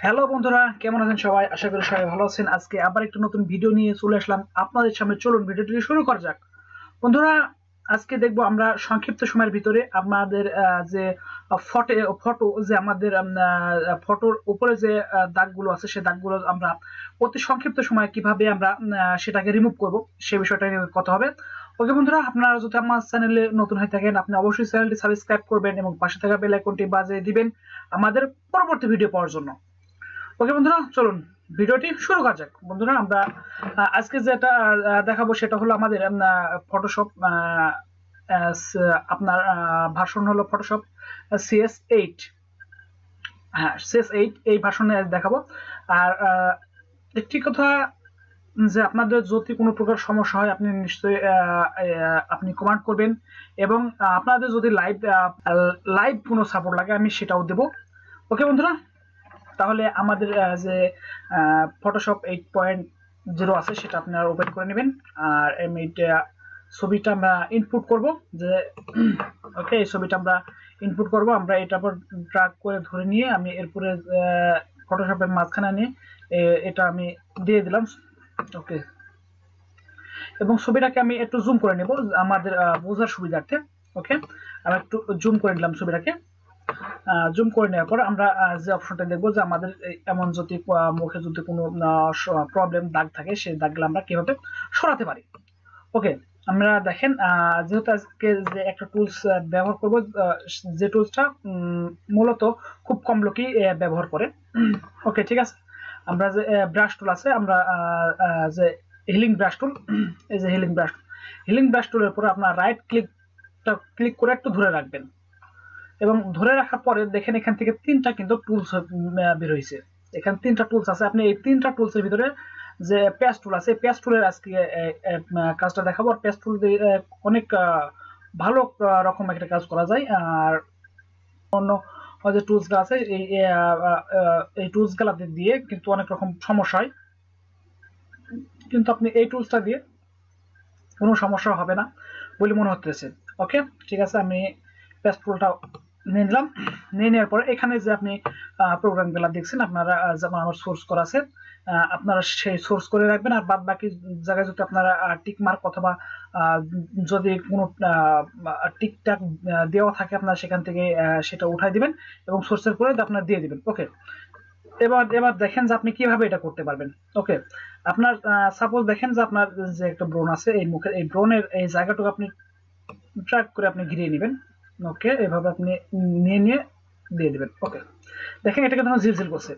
Hello বন্ধুরা, কেমন আছেন সবাই? আশা করি সবাই ভালো আছেন। আজকে আবার একটা নতুন ভিডিও নিয়ে চলে আসলাম আপনাদের সামনে। চলুন ভিডিওটি শুরু করা যাক। বন্ধুরা, আজকে দেখবো আমরা সংক্ষিপ্ত সময়ের ভিতরে আমাদের যে ফটো যে আমাদের ফটোর উপরে যে দাগগুলো আছে, সেই দাগগুলো আমরা অতি সংক্ষিপ্ত সময়ে কিভাবে আমরা সেটাকে রিমুভ করব, সে বিষয়টা নিয়ে কথা হবে। ওকে বন্ধুরা, আপনারা যদি আমার চ্যানেলে নতুন হয়ে থাকেন, আপনি অবশ্যই চ্যানেলটি সাবস্ক্রাইব করবেন এবং পাশে থাকা বেল আইকনটি বাজিয়ে দিবেন আমাদের পরবর্তী ভিডিও পাওয়ার জন্য। ওকে বন্ধুরা, চলুন ভিডিওটি শুরু করা যাক। বন্ধুরা, আমরা আজকে যেটা দেখাবো সেটা হলো আমাদের ফটোশপ। আপনার ভার্সন হলো ফটোশপ CS8। হ্যাঁ, CS8 এই ভার্সনে দেখাবো। আর একটি কথা, যে আপনাদের যদি কোনো প্রকার সমস্যা হয় আপনি নিশ্চয়ই আপনি কমেন্ট করবেন, এবং আপনাদের যদি লাইভ কোনো সাপোর্ট লাগে আমি সেটাও দেবো। ওকে বন্ধুরা, তাহলে আমাদের যে ফটোশপ 8.0 আছে সেটা আপনারা ওপেন করে নেবেন। আর এইটা ছবিটা আমরা ইনপুট করব, যে ওকে এই ছবিটা আমরা ইনপুট করব। আমরা এটা পর ড্র্যাগ করে ধরে নিয়ে আমি এরপরে ফটোশপের মাঝখানে নিয়ে এটা আমি দিয়ে দিলাম। ওকে, এবং ছবিটাকে আমি একটু জুম করে নেব আমাদের বোঝার সুবিধার্থে। ওকে, আমি একটু জুম করে নিলাম ছবিটাকে। জুম করে নেওয়ার পর আমরা যে অপশনটা দেখবো, যে আমাদের এমন যদি মুখে যদি কোনো প্রবলেম দাগ থাকে, সেই দাগগুলো আমরা কিভাবে সরাতে পারি। ওকে, আমরা দেখেন, যেহেতু আজকে যে একটা টুলস ব্যবহার করব, যে টুলসটা মূলত খুব কম লোকই ব্যবহার করে। ওকে, ঠিক আছে। আমরা যে ব্রাশ টুল আছে, আমরা যে হিলিং ব্রাশ টুল, এই যে হিলিং ব্রাশ টুলের উপরে আপনার রাইট ক্লিক করে একটু ধরে রাখবেন, এবং ধরে রাখার পরে দেখেন এখান থেকে তিনটা কিন্তু টুলস বের হয়েছে। এখানে তিনটা টুলস আছে। আপনি এই তিনটা টুলসের ভিতরে যে পেজ টুল আছে, পেজ টুলের আজকে কাজটা দেখাবো। আর পেজ টুল দিয়ে অনেক ভালো রকম একটা কাজ করা যায়। আর অন্য যে টুলসগুলো আছে, এই টুলসগুলো দিয়ে কিন্তু অনেক রকম সমস্যা হয়, কিন্তু আপনি এই টুলসটা দিয়ে কোনো সমস্যা হবে না বলে মনে হতেছে। ওকে, ঠিক আছে। আমি পেজ টুলটা নিয়ে নিলাম। নিয়ে নেওয়ার পরে এখানে যে আপনি প্রোগ্রামগুলো দেখছেন, আপনারা যেমন আমার সোর্স করা আছে, আপনারা সেই সোর্স করে রাখবেন। আর বাদ বাকি জায়গায় যদি আপনারা টিক মার্ক অথবা যদি কোনো টিকটাক দেওয়া থাকে, আপনারা সেখান থেকে সেটা উঠাই দিবেন এবং সোর্সের করে আপনারা দিয়ে দিবেন। ওকে, এবার দেখেন যে আপনি কিভাবে এটা করতে পারবেন। ওকে, আপনার সাপোজ দেখেন যে আপনার যে একটা ব্রণ আছে, এই মুখের এই ব্রণের এই জায়গাটুকু আপনি ট্র্যাক করে আপনি ঘিরিয়ে নেবেন। ওকে, এভাবে আপনি নিয়ে দিয়ে দিবেন। ওকে, দেখেন এটা কিন্তু ঝিলঝিল করছে।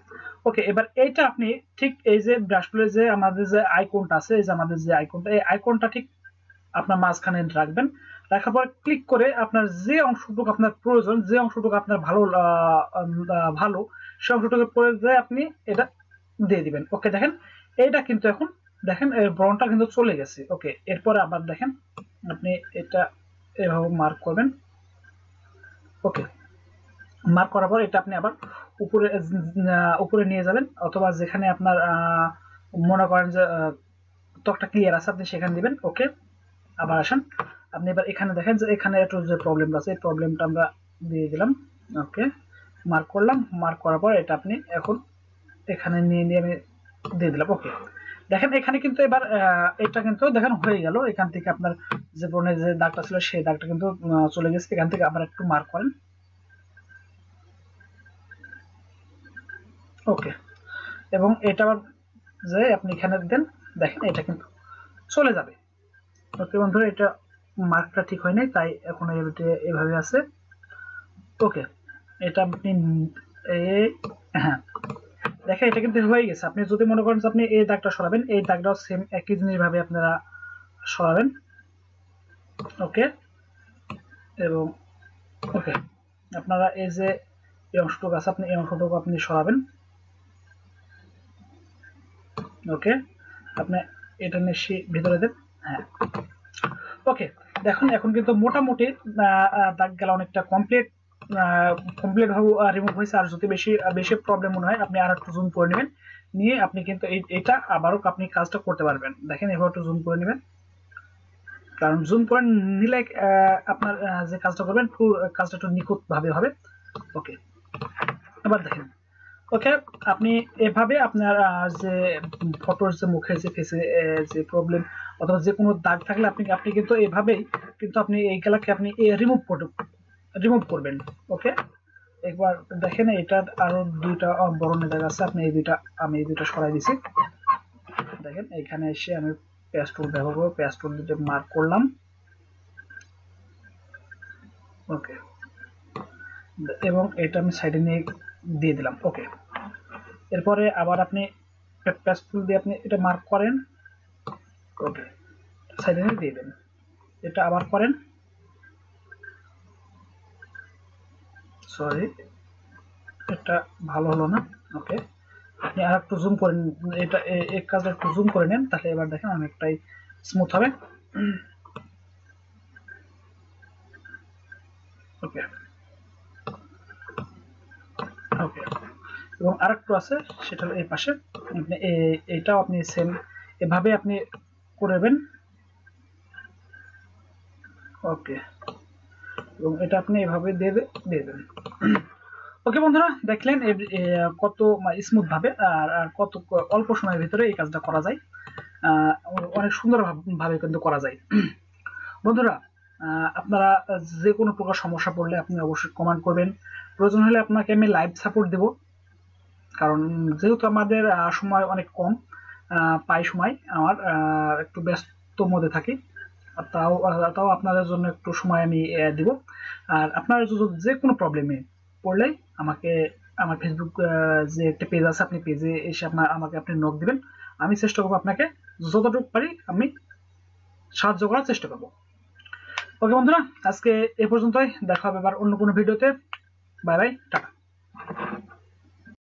ওকে, এবার এইটা আপনি ঠিক এই যে ব্রাশ টুলের যে আমাদের যে আইকনটা আছে, এই যে আমাদের যে আইকনটা, এই আইকনটা ঠিক আপনার মাঝখানে রাখবেন। রাখার পর ক্লিক করে আপনার যে অংশটুকু আপনার প্রয়োজন, যে অংশটুকু আপনার ভালো সে অংশটুকু পরে আপনি এটা দিয়ে দিবেন। ওকে, দেখেন এইটা কিন্তু এখন দেখেন ব্রনটা কিন্তু চলে গেছে। ওকে, এরপরে আবার দেখেন আপনি এটা এভাবে মার্ক করবেন। ওকে, মার্ক করার পর এটা আপনি আবার উপরে নিয়ে যাবেন, অথবা যেখানে আপনার মনে করেন যে ত্বকটা ক্লিয়ার আছে আপনি সেখানে দিবেন। ওকে, আবার আসেন, আপনি এবার এখানে দেখেন যে এখানে একটু যে প্রবলেমটা আছে, এই প্রবলেমটা আমরা দিয়ে দিলাম। ওকে, মার্ক করলাম। মার্ক করার পর এটা আপনি এখন এখানে নিয়ে আমি দিয়ে দিলাম। ওকে, দেখেন এখানে কিন্তু এবার এটা কিন্তু দেখেন হয়ে গেল। এখান থেকে আপনার যে ব্রণের যে দাগটা ছিল সেই দাগটা কিন্তু চলে গেছে। এখান থেকে আবার একটু মার্ক করেন। ওকে, এবং এটা যে আপনি এখানে দেন, দেখেন এটা কিন্তু চলে যাবে। ওকে বন্ধুরা, এটা মার্কটা ঠিক হয় নাই, তাই এখন এভাবে আছে। ওকে, এটা আপনি হ্যাঁ, দেখেন এটা কিন্তু হয়ে গেছে। আপনি যদি মনে করেন যে আপনি এই দাগটা সরাবেন, এই দাগটাও সেম একই জিনিস ভাবে আপনারা সরাবেন। ওকে, এবং ওকে, আপনারা এই যে এই অংশটুকু আছে, আপনি এই অংশটুকু আপনি সরাবেন। ওকে, আপনি এটা নিয়ে ভিতরে দেন। হ্যাঁ, ওকে, দেখুন এখন কিন্তু মোটামুটি দাগগুলো অনেকটা কমপ্লিট ভাবে রিমুভ হয়েছে। আর যদি বেশি প্রবলেম মনে হয়, আপনি আর একটু জুম করে নেবেন, নিয়ে আপনি কিন্তু এটা আবারও আপনি কাজটা করতে পারবেন। দেখেন এবার একটু জুম করে নেবেন, কারণ জুম করে নিলে আপনার যে কাজটা করবেন কাজটা একটু নিখুঁত ভাবে হবে। ওকে, এবার দেখেন ওকে, আপনি এভাবে আপনার যে ফটোর যে মুখে যে ফেসে যে প্রবলেম অথবা যে কোনো দাগ থাকলে আপনি কিন্তু এভাবেই কিন্তু আপনি এইগুলাকে আপনি রিমুভ করবেন। ওকে, একবার দেখেন এটার আরো দুইটা বড় দাগ আছে, আপনি আমি এই দুইটা সরাই দিছি। দেখেন এখানে এসে আমি পেস্ট টুল ব্যবহার করবো, পেস্ট টুল দিয়ে মার্ক করলাম। ওকে, এবং এটা আমি সাইডে নিয়ে দিয়ে দিলাম। ওকে, এরপরে আবার আপনি পেস্ট টুল দিয়ে আপনি এটা মার্ক করেন। ওকে, সাইডে নিয়ে দিয়ে দেন। এটা আবার করেন, সরি এটা ভালো হলো না। ওকে, আপনি আর একটু জুম করেন, এটা এক কাজটা একটু জুম করে নেন, তাহলে এবার দেখেন অনেকটাই স্মুথ হবে। ওকে ওকে, এবং আরেকটু আছে, সেটা হলো এই পাশে। আপনি এইটাও আপনি সেম এভাবে আপনি করবেন। ওকে, এবং এটা আপনি এভাবে দিয়ে দেবেন। ওকে বন্ধুরা, দেখলেন কত স্মুথ ভাবে আর কত অল্প সময়ের ভিতরে এই কাজটা করা যায়, অনেক সুন্দর ভাবে কিন্তু করা যায়। বন্ধুরা, আপনারা যে কোনো প্রকার সমস্যা পড়লে আপনি অবশ্যই কমেন্ট করবেন, প্রয়োজন হলে আপনাকে আমি লাইভ সাপোর্ট দেব, কারণ যেহেতু আমাদের সময় অনেক কম পাই, সময় আমার একটু ব্যস্ত মধ্যে থাকি, তাও তাও আপনাদের জন্য একটু সময় আমি দিব। আর আপনারা যে কোনো প্রবলেমে পড়লে আমাকে আমার ফেসবুক যে একটা পেজ আছে, আপনি পেজে এসে আমাকে আপনি নক দিবেন, আমি চেষ্টা করবো আপনাকে যতটুকু পারি আমি সাহায্য করার চেষ্টা করবো। ওকে বন্ধুরা, আজকে এ পর্যন্তই, দেখা হবে এবার অন্য কোনো ভিডিওতে। Bye bye, tata.